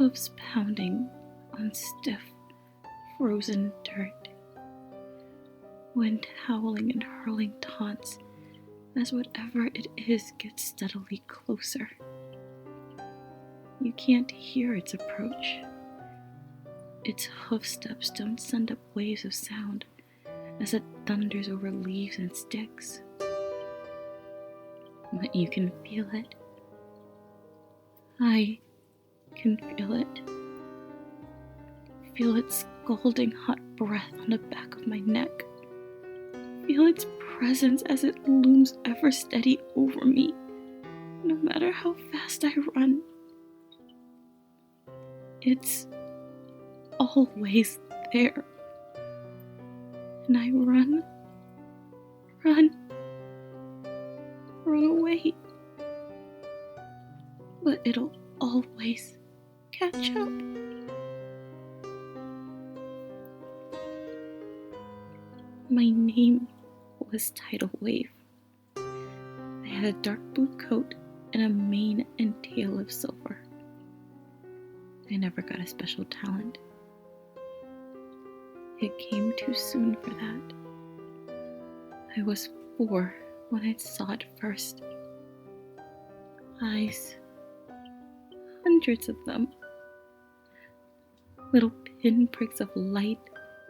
hooves pounding on stiff, frozen dirt. Wind howling and hurling taunts as whatever it is gets steadily closer. You can't hear its approach. Its hoof steps don't send up waves of sound as it thunders over leaves and sticks. But you can feel it. I can feel it. Feel its scalding hot breath on the back of my neck. Feel its presence as it looms ever steady over me, no matter how fast I run. It's always there. And I run away. But it'll always catch up. My name was Tidal Wave. I had a dark blue coat and a mane and tail of silver. I never got a special talent. It came too soon for that. I was 4 when I saw it first. Eyes. Hundreds of them. Little pinpricks of light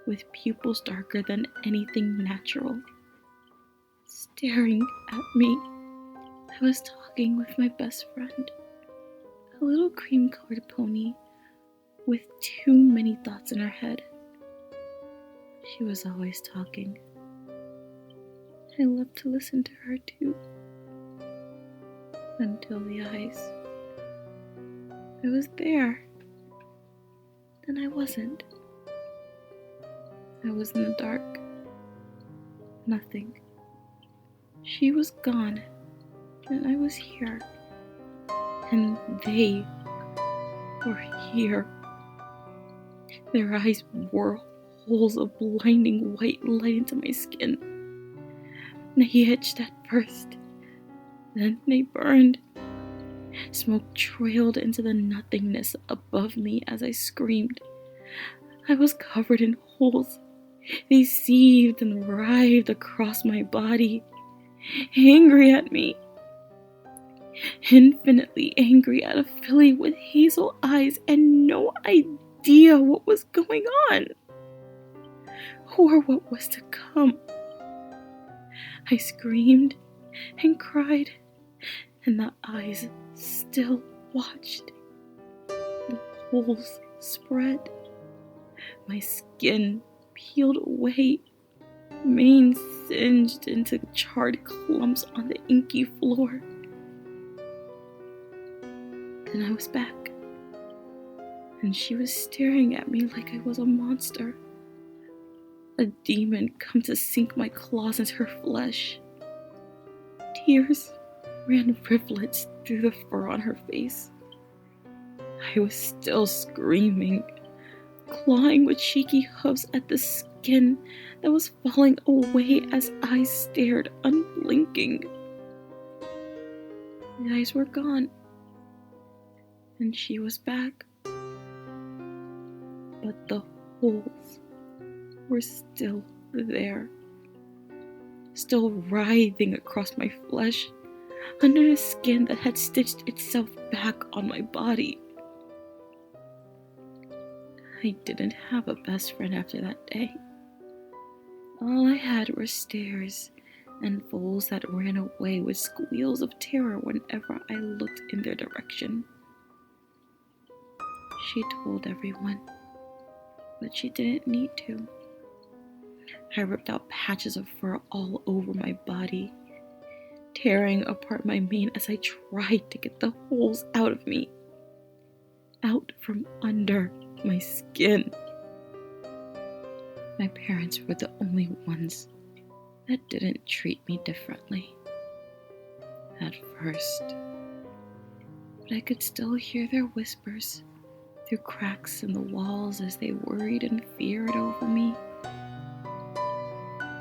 with pupils darker than anything natural. Staring at me. I was talking with my best friend. A little cream-colored pony with too many thoughts in her head. She was always talking. I loved to listen to her too. Until the eyes. I was there. Then I wasn't. I was in the dark. Nothing. She was gone. And I was here. And they were here. Their eyes wore holes of blinding white light into my skin. They itched at first. Then they burned. Smoke trailed into the nothingness above me as I screamed. I was covered in holes. They seethed and writhed across my body, angry at me. Infinitely angry at a filly with hazel eyes and no idea what was going on, or what was to come. I screamed and cried, and the eyes still watched. The holes spread. My skin peeled away, mane singed into charred clumps on the inky floor. Then I was back, and she was staring at me like I was a monster. A demon come to sink my claws into her flesh. Tears ran rivulets through the fur on her face. I was still screaming, clawing with shaky hoofs at the skin that was falling away as eyes stared unblinking. The eyes were gone, and she was back. But the holes were still there, still writhing across my flesh, under the skin that had stitched itself back on my body. I didn't have a best friend after that day. All I had were stares and foals that ran away with squeals of terror whenever I looked in their direction. She told everyone, but she didn't need to. I ripped out patches of fur all over my body, tearing apart my mane as I tried to get the holes out of me, out from under my skin. My parents were the only ones that didn't treat me differently at first, but I could still hear their whispers through cracks in the walls as they worried and feared over me.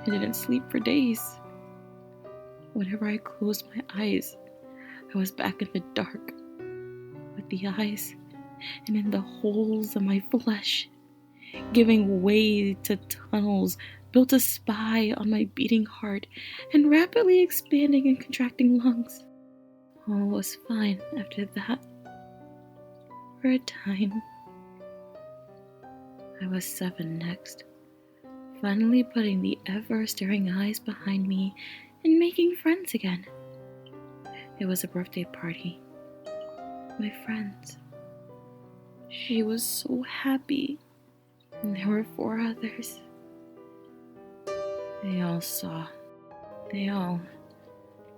I didn't sleep for days. Whenever I closed my eyes, I was back in the dark, with the eyes and in the holes of my flesh, giving way to tunnels built to spy on my beating heart and rapidly expanding and contracting lungs. All was fine after that. For a time. I was 7 next, finally putting the ever-staring eyes behind me and making friends again. It was a birthday party. My friends. She was so happy, and there were 4 others. They all saw. They all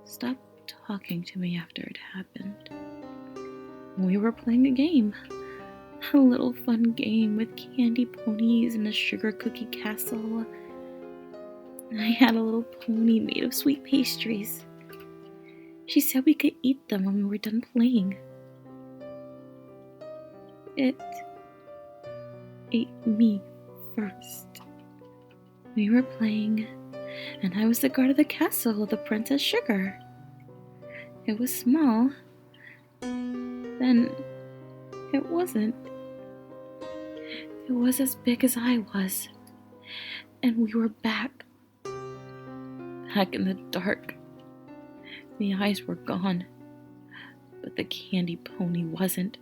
stopped talking to me after it happened. We were playing a game. A little fun game with candy ponies and a sugar cookie castle. I had a little pony made of sweet pastries. She said we could eat them when we were done playing. It ate me first. We were playing, and I was the guard of the castle, the Princess Sugar. It was small. Then it wasn't. It was as big as I was, and we were back in the dark. The eyes were gone, but the candy pony wasn't.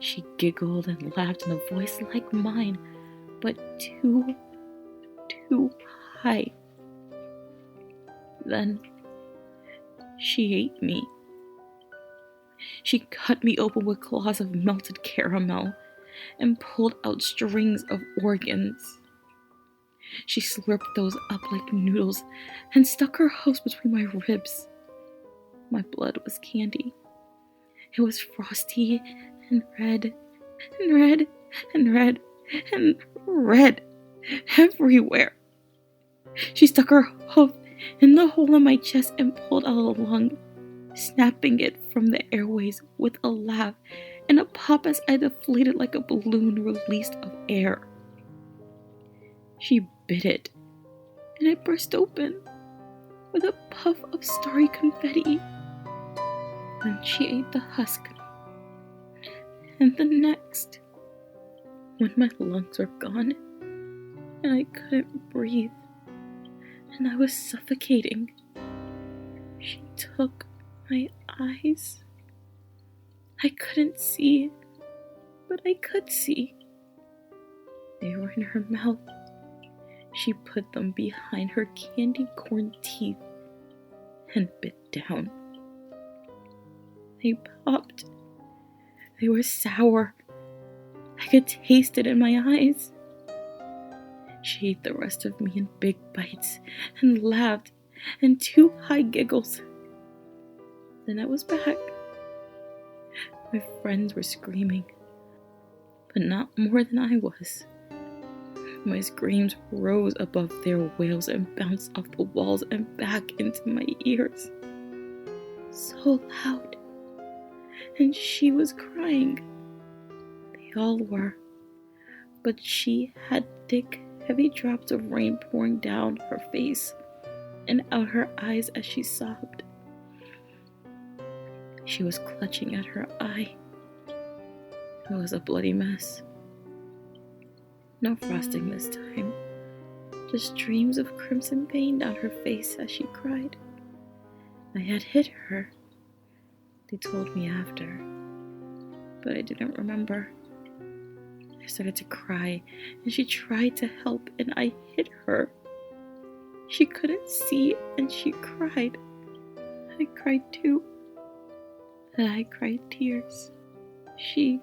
She giggled and laughed in a voice like mine, but too high. Then she ate me. She cut me open with claws of melted caramel and pulled out strings of organs. She slurped those up like noodles and stuck her hooves between my ribs. My blood was candy. It was frosty and red and red and red and red everywhere. She stuck her hoof in the hole in my chest and pulled out a lung, snapping it from the airways with a laugh and a pop as I deflated like a balloon released of air. She bit it, and it burst open with a puff of starry confetti. Then she ate the husk, and the next, when my lungs were gone, and I couldn't breathe, and I was suffocating, she took my eyes. I couldn't see, but I could see. They were in her mouth. She put them behind her candy corn teeth and bit down. They popped. They were sour. I could taste it in my eyes. She ate the rest of me in big bites and laughed and 2 high giggles. Then I was back. My friends were screaming, but not more than I was. My screams rose above their wails and bounced off the walls and back into my ears. So loud. And she was crying. They all were. But she had thick, heavy drops of rain pouring down her face and out her eyes as she sobbed. She was clutching at her eye. It was a bloody mess. No frosting this time, just streams of crimson pain down her face as she cried. I had hit her, they told me after, but I didn't remember. I started to cry, and she tried to help, and I hit her. She couldn't see, and she cried. I cried too, and I cried tears. She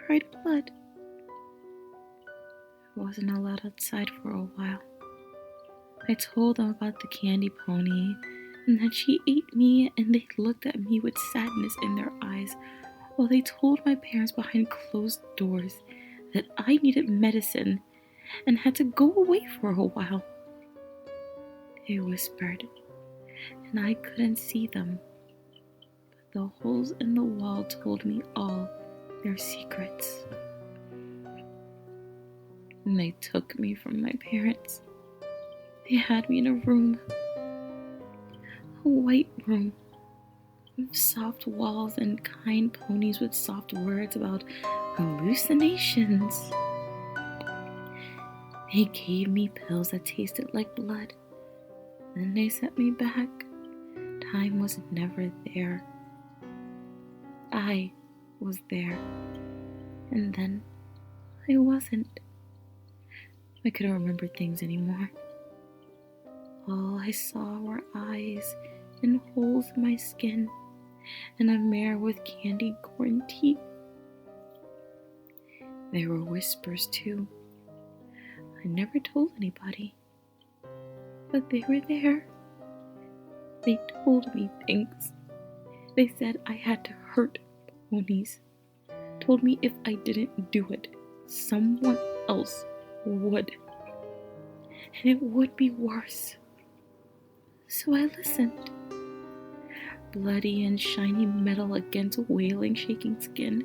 cried blood. I wasn't allowed outside for a while. I told them about the candy pony and that she ate me, and they looked at me with sadness in their eyes while they told my parents behind closed doors that I needed medicine and had to go away for a while. They whispered, and I couldn't see them, but the holes in the wall told me all their secrets. And they took me from my parents. They had me in a room, a white room, soft walls and kind ponies with soft words about hallucinations. They gave me pills that tasted like blood. Then they sent me back. Time was never there. I was there. And then I wasn't. I couldn't remember things anymore. All I saw were eyes and holes in my skin and a mare with candy corn teeth. There were whispers too. I never told anybody, but they were there. They told me things. They said I had to hurt ponies. Told me if I didn't do it, someone else would. And it would be worse. So I listened. Bloody and shiny metal against wailing, shaking skin.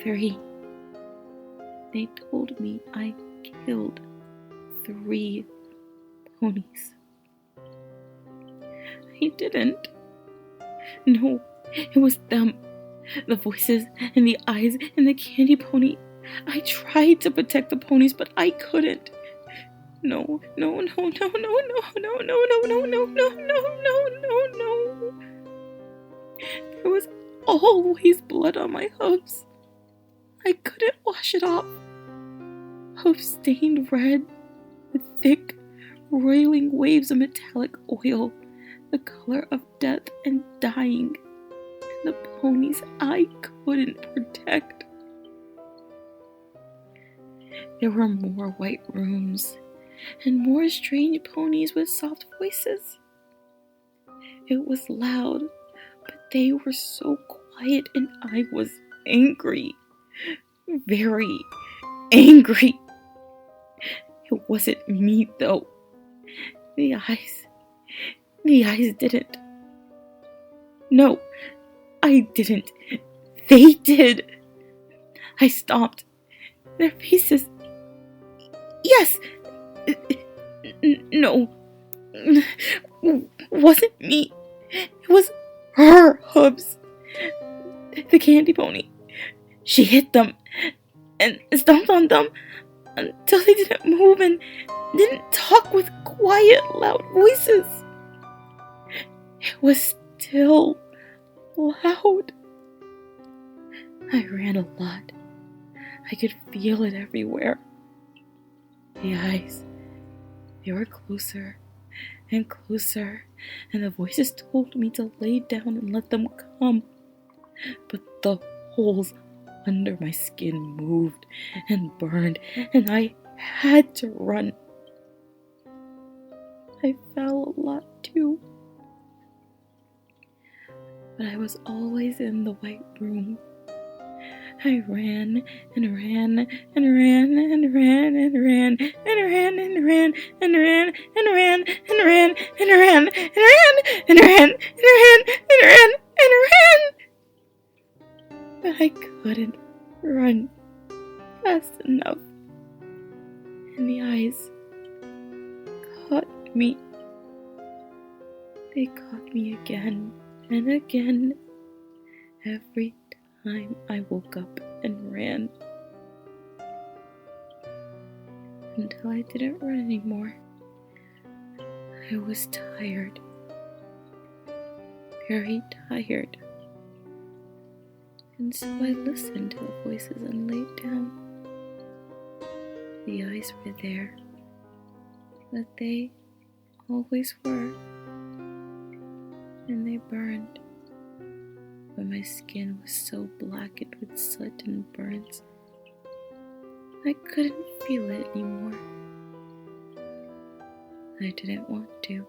3. They told me I killed 3 ponies. I didn't. No, it was them. The voices and the eyes and the candy pony. I tried to protect the ponies, but I couldn't. No. There was always blood on my hooves. I couldn't wash it off. Hooves stained red with thick, roiling waves of metallic oil, the color of death and dying. And the ponies I couldn't protect. There were more white rooms and more strange ponies with soft voices. It was loud, but they were so quiet and I was angry. Very angry. It wasn't me though. The eyes didn't. No, I didn't. They did. I stomped. Their faces. Yes. No. Wasn't me. It was her hooves. The candy pony. She hit them and stomped on them until they didn't move and didn't talk with quiet, loud voices. It was still loud. I ran a lot. I could feel it everywhere. The eyes, they were closer and closer, and the voices told me to lay down and let them come. But the holes under my skin moved and burned, and I had to run. I fell a lot too. But I was always in the white room. I ran and ran and ran and ran and ran and ran and ran and ran and ran and ran and ran and ran and ran and ran and ran and ran. But I couldn't run fast enough. And the eyes caught me. They caught me again and again. Every time I woke up and ran. Until I didn't run anymore. I was tired. Very tired. And so I listened to the voices and laid down. The eyes were there, but they always were. And they burned. But my skin was so blackened with soot and burns, I couldn't feel it anymore. I didn't want to.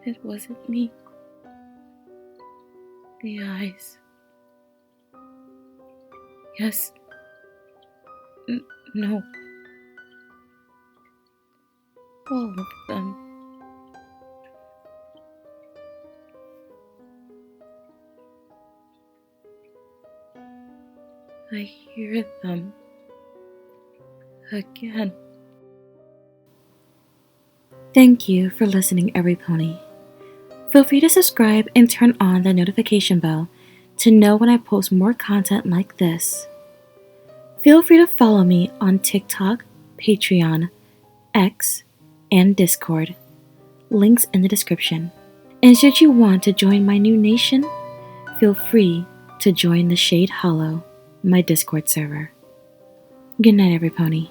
It wasn't me. The eyes. Yes. No. All of them. I hear them again. Thank you for listening, every pony. Feel free to subscribe and turn on the notification bell to know when I post more content like this. Feel free to follow me on TikTok, Patreon, X, and Discord. Links in the description. And should you want to join my new nation, feel free to join the Shade Hollow, my Discord server. Good night, every pony.